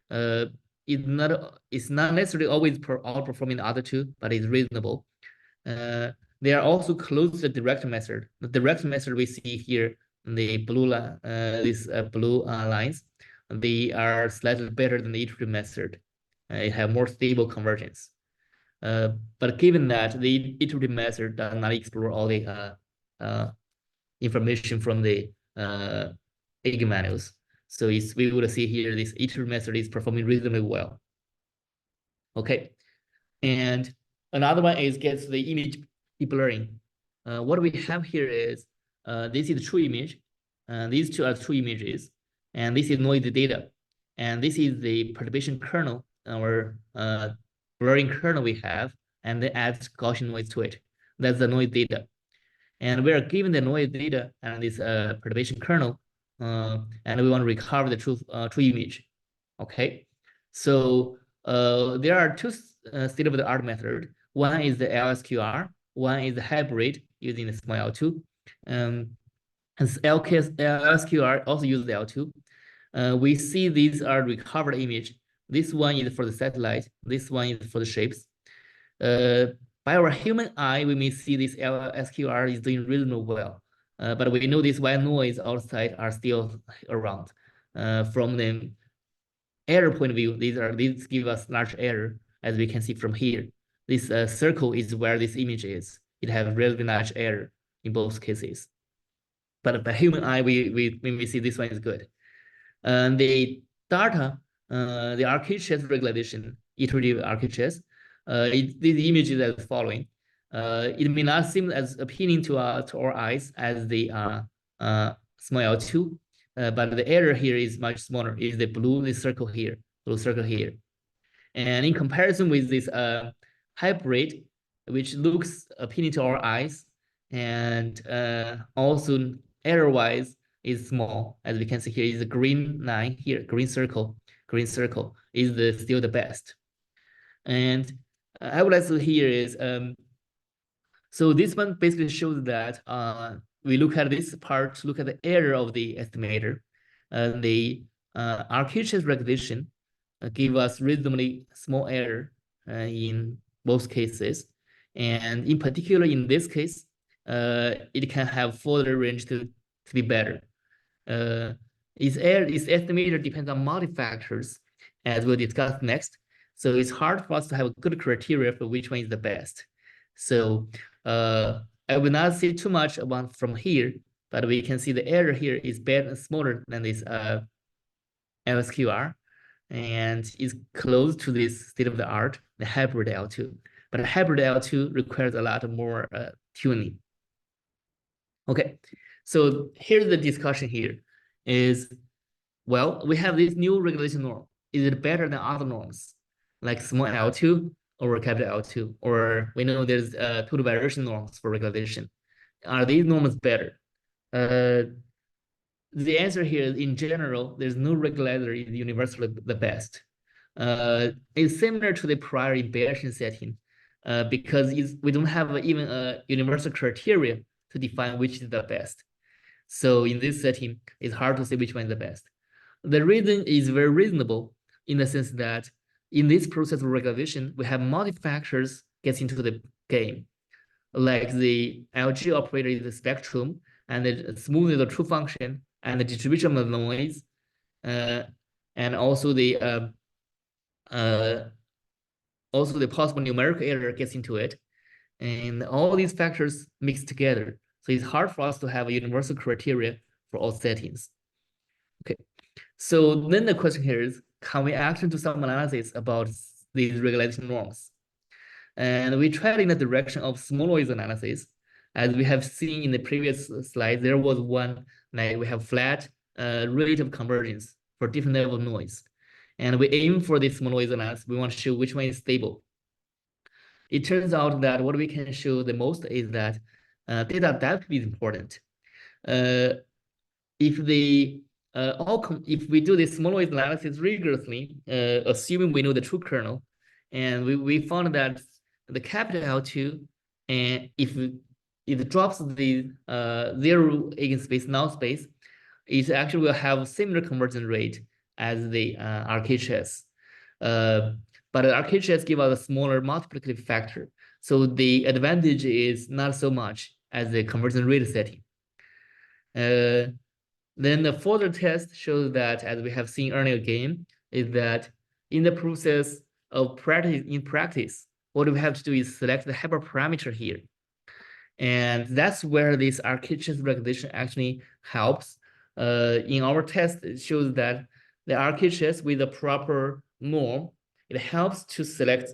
It's not necessarily always outperforming the other two, but it's reasonable. They are also close to the direct method. The direct method we see here, the blue line, these blue lines, they are slightly better than the iterative method. It have more stable convergence. But given that the iterative method does not explore all the information from the eigenvalues, so we would see here this iterative method is performing reasonably well. Okay, and another one is gets the image deblurring. What we have here is this is the true image. These two are true images, and this is noisy data, and this is the perturbation kernel, our blurring kernel we have, and then adds Gaussian noise to it. That's the noise data. And we are given the noise data and this perturbation kernel, and we want to recover the true image. Okay, so there are two state-of-the-art methods. One is the LSQR, one is the hybrid using the small L2. And LSQR also uses L2. We see these are recovered image. This one is for the satellite. This one is for the shapes. By our human eye, we may see this LSQR is doing reasonably well. But we know this white noise outside are still around. From the error point of view, these give us large error, as we can see from here. This circle is where this image is. It has relatively large error in both cases. But by human eye, we see this one is good. The data, the RKHS regularization, iterative RKHS, these images are the following. It may not seem as appealing to our eyes as the small L2, but the error here is much smaller. Is the blue circle here, and in comparison with this hybrid, which looks appealing to our eyes, and also error-wise is small, as we can see here is the green line here, green circle is still the best. And I would like to hear is so this one basically shows that we look at this part, look at the error of the estimator. The RKHS recognition give us reasonably small error in both cases, and in particular in this case, it can have further range to be better. Its estimator depends on multi-factors, as we'll discuss next. So it's hard for us to have a good criteria for which one is the best. So I will not say too much about from here, but we can see the error here is better, smaller than this LSQR, and is close to this state-of-the-art, the hybrid L2. But a hybrid L2 requires a lot more tuning. Okay, so here's the discussion here is, well, we have this new regulation norm. Is it better than other norms, like small L2 or capital L2? Or we know there's total variation norms for regulation. Are these norms better? The answer here is, in general, there's no regulator is universally the best. It's similar to the prior Bayesian setting, because we don't have even a universal criteria to define which is the best. So in this setting, it's hard to say which one is the best. The reason is very reasonable in the sense that in this process of regularization, we have multi-factors gets into the game, like the LG operator is the spectrum, and the smoothing of the true function, and the distribution of the noise, and also the possible numerical error gets into it, and all these factors mix together. So it's hard for us to have a universal criteria for all settings. Okay, so then the question here is, can we actually do some analysis about these regulation norms? And we tried in the direction of small noise analysis. As we have seen in the previous slide, there was one, like we have flat rate of convergence for different level of noise. And we aim for this small noise analysis. We want to show which one is stable. It turns out that what we can show the most is that data depth is important. If we do this small noise analysis rigorously, assuming we know the true kernel, and we found that the capital L2 And if it drops the zero eigenspace null space, it actually will have similar conversion rate as the RKHS. But the RKHS give us a smaller multiplicative factor. So the advantage is not so much as the conversion rate setting. Then the further test shows that, as we have seen earlier again, is that in the process of practice, what we have to do is select the hyperparameter here. And that's where this RKHS recognition actually helps. In our test, it shows that the RKHS with the proper norm, it helps to select,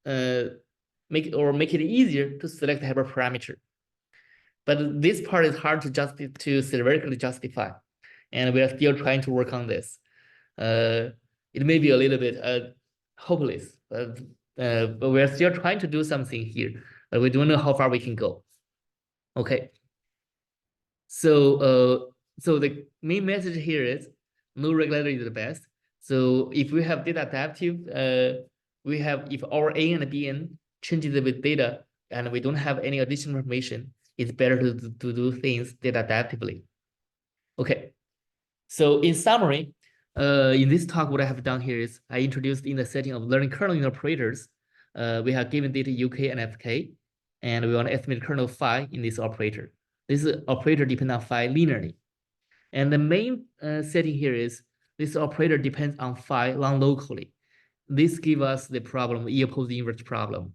make it easier to select the hyperparameter. But this part is hard to theoretically justify, and we are still trying to work on this. It may be a little bit hopeless, but we are still trying to do something here, but we don't know how far we can go. Okay. So the main message here is no regulator is the best. So if we have data adaptive, if our A and Bn changes with data and we don't have any additional information, it's better to do things data adaptively. Okay. So in summary, in this talk, what I have done here is I introduced in the setting of learning kernel operators, we have given data UK and FK, and we want to estimate kernel phi in this operator. This operator depends on phi linearly. And the main setting here is this operator depends on phi non-locally. This gives us the problem, E-opposed inverse problem.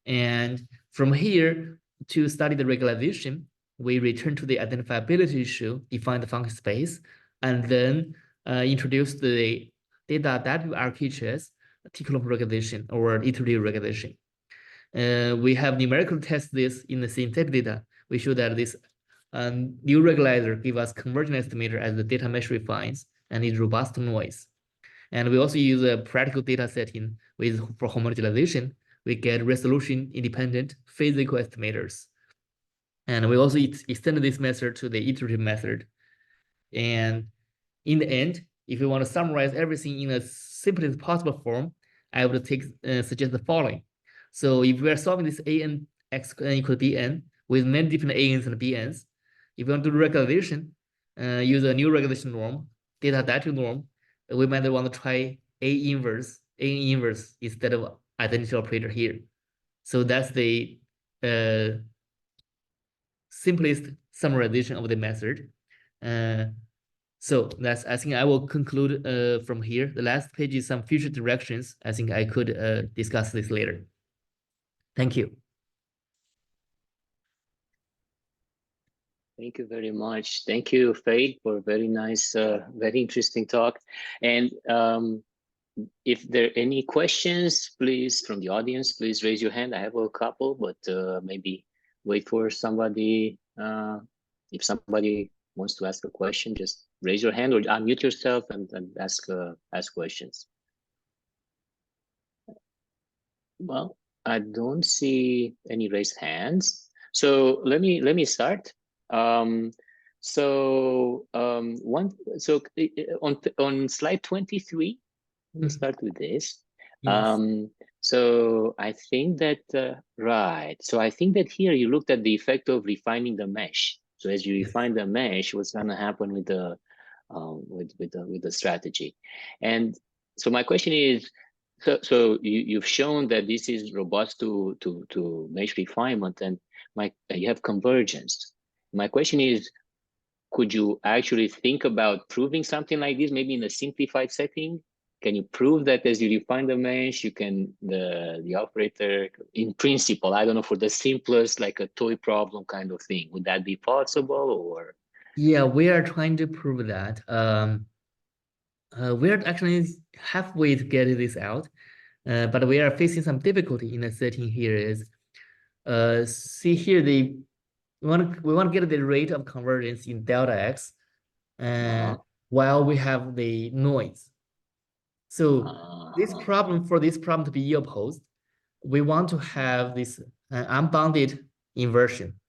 And from here, to study the regularization, we return to the identifiability issue, define the function space, and then introduce the data adaptive RKHS, T-column regularization or iterative regularization. We have numerical test this in the synthetic data. We show that this new regularization give us conversion estimator as the data mesh refines and is robust to noise. And we also use a practical data setting for homogenization. We get resolution independent physical estimators. And we also extend this method to the iterative method. And in the end, if you want to summarize everything in a simplest possible form, I would suggest the following. So if we are solving this an x equal bn with many different ans and bns, if you want to do regularization, use a new regularization norm, data adaptive norm, we might want to try A inverse instead of identity operator here. So that's the simplest summarization of the method. So I think I will conclude from here. The last page is some future directions. I think I could discuss this later. Thank you. Thank you very much. Thank you, Fei, for a very nice, very interesting talk. And if there are any questions, please, from the audience, please raise your hand. I have a couple, but maybe wait for somebody. If somebody wants to ask a question, just raise your hand or unmute yourself and ask questions. Well, I don't see any raised hands. So let me start. On slide 23, let me start with this. Yes. So I think that right. So I think that here you looked at the effect of refining the mesh. So as you refine the mesh, what's going to happen with the strategy? And so my question is, so you've shown that this is robust to mesh refinement, and you have convergence. My question is, could you actually think about proving something like this, maybe in a simplified setting? Can you prove that as you refine the mesh, you can the operator, in principle, I don't know, for the simplest, like a toy problem kind of thing, would that be possible? Or yeah, we are trying to prove that. We are actually halfway to get this out, but we are facing some difficulty in the setting here. Is see here we want to get the rate of convergence in delta x, while we have the noise. So this problem to be opposed, we want to have this unbounded inversion,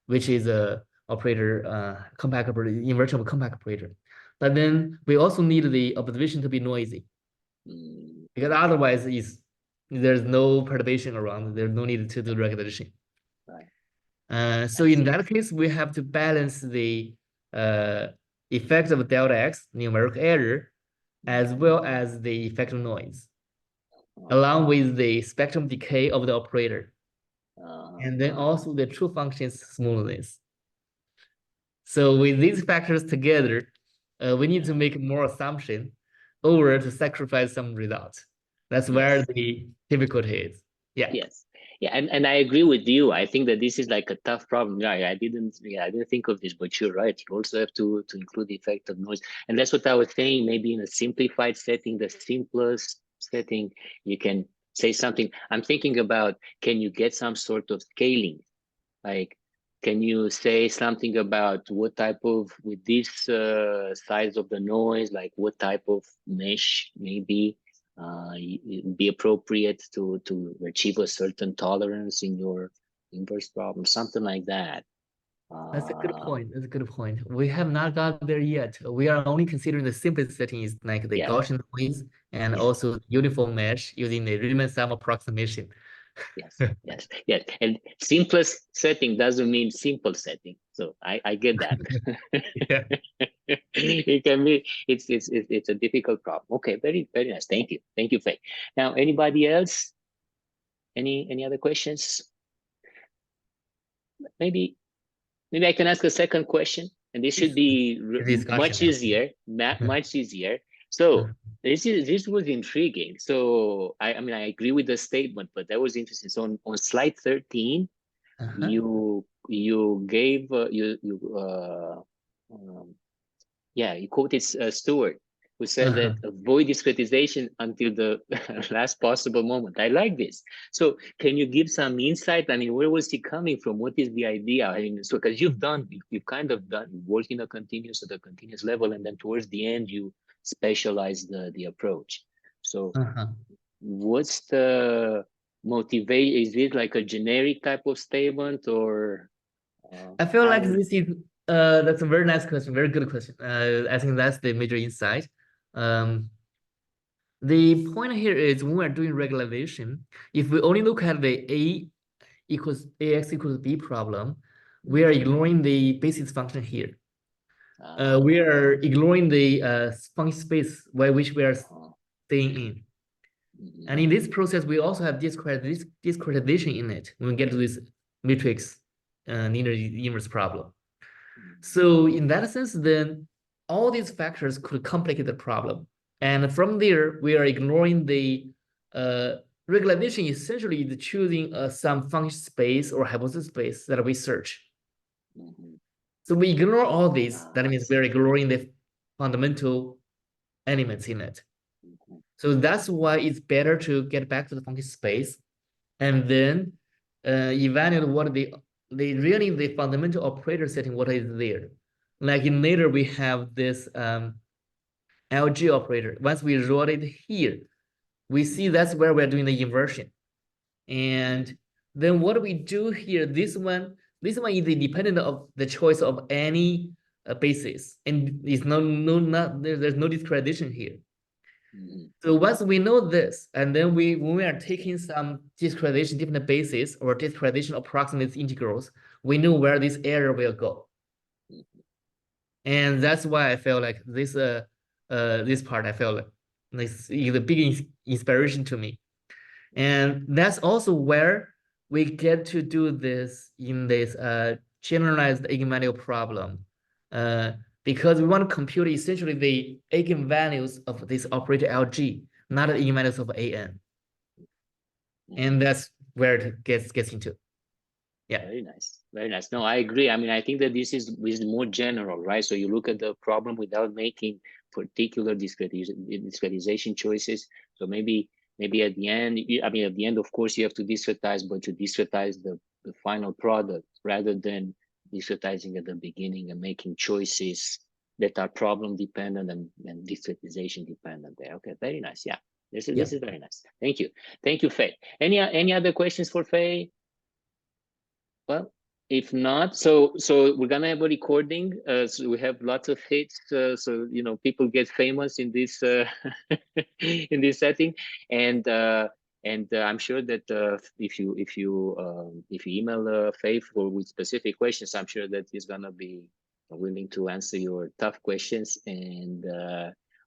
which is a operator compact operator, inversion of a compact operator. But then we also need the observation to be noisy, because otherwise it's there's no perturbation around. There's no need to do regulation. Right. So I in see. that case, we have to balance the effect of delta x numeric error as well as the effect of noise, along with the spectrum decay of the operator, and then also the true function's smoothness. So with these factors together, we need to make more assumption over to sacrifice some results. That's where Yes. the difficulty is. Yeah. Yes. Yeah, and I agree with you. I think that this is like a tough problem. Yeah, I didn't think of this, but you're right. You also have to include the effect of noise. And that's what I was saying, maybe in a simplified setting, the simplest setting, you can say something. I'm thinking about, can you get some sort of scaling? Like, can you say something about what type of, with this size of the noise, like what type of mesh maybe be appropriate to achieve a certain tolerance in your inverse problem, something like that. That's a good Uh, point. That's a good point. We have not got there yet. We are only considering the simplest settings like the yeah, Gaussian noise and yes, also uniform mesh using the Riemann sum approximation. yes. And simplest setting doesn't mean simple setting. So I get that. Yeah. It can be, it's a difficult problem. Okay, very nice. Thank you, Faye. Now, anybody else? Any other questions? Maybe I can ask a second question, and this should be Discussion much now. easier, much easier. So this was intriguing. So I mean I agree with the statement, but that was interesting. So on slide 13, Uh-huh. you gave yeah, you quoted Stewart, who said Uh-huh. that avoid discretization until the last possible moment. I like this. So can you give some insight? I mean, where was he coming from? What is the idea? I mean, so because you've kind of done work in a continuous at the continuous level, and then towards the end you specialize the approach. So Uh-huh. what's the motivation? Is it like a generic type of statement, or I feel like how? this is that's a very nice question, very good question. I think that's the major insight. Um, the point here is when we're doing regularization, if we only look at the ax equals b problem, we are ignoring the basis function here. We are ignoring the function space by which we are staying in. And in this process, we also have discretization in it when we get to this matrix linear inverse problem. So in that sense, then all these factors could complicate the problem. And from there, we are ignoring the regularization essentially is choosing some function space or hypothesis space that we search. So we ignore all these. That means we're ignoring the fundamental elements in it. So that's why it's better to get back to the function space and then evaluate what really the fundamental operator setting, what is there. Like in later, we have this LG operator. Once we wrote it here, we see that's where we're doing the inversion. And then what we do here, this one is independent of the choice of any basis. And it's there's no discretization here. So once we know this, and then when we are taking some discretization different basis or discretization approximate integrals, we know where this error will go. And that's why I felt like this part I felt like this is a big inspiration to me. And that's also where we get to do this in this generalized eigenvalue problem. Because we want to compute essentially the eigenvalues of this operator LG, not the eigenvalues of AN. And that's where it gets into. Yeah. Very nice. Very nice. No, I agree. I mean, I think that this is more general, right? So you look at the problem without making particular discretization choices. So maybe at the end, I mean, at the end, of course, you have to discretize, but you discretize the final product rather than discretizing at the beginning and making choices that are problem dependent and discretization dependent there. Okay, very nice. Yeah, this is very nice. Thank you. Thank you, Faye. Any other questions for Faye? Well, if not, so we're gonna have a recording. So we have lots of hits. So people get famous in this in this setting, and And I'm sure that if you email Fei with specific questions, I'm sure that he's gonna be willing to answer your tough questions. And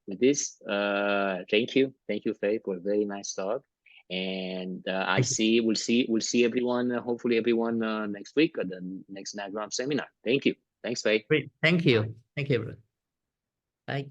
with this, thank you, Fei, for a very nice talk. And we'll see everyone, hopefully everyone next week at the next NAGRAM seminar. Thank you. Thanks, Fei. Great. Thank you. Thank you, everyone. Bye.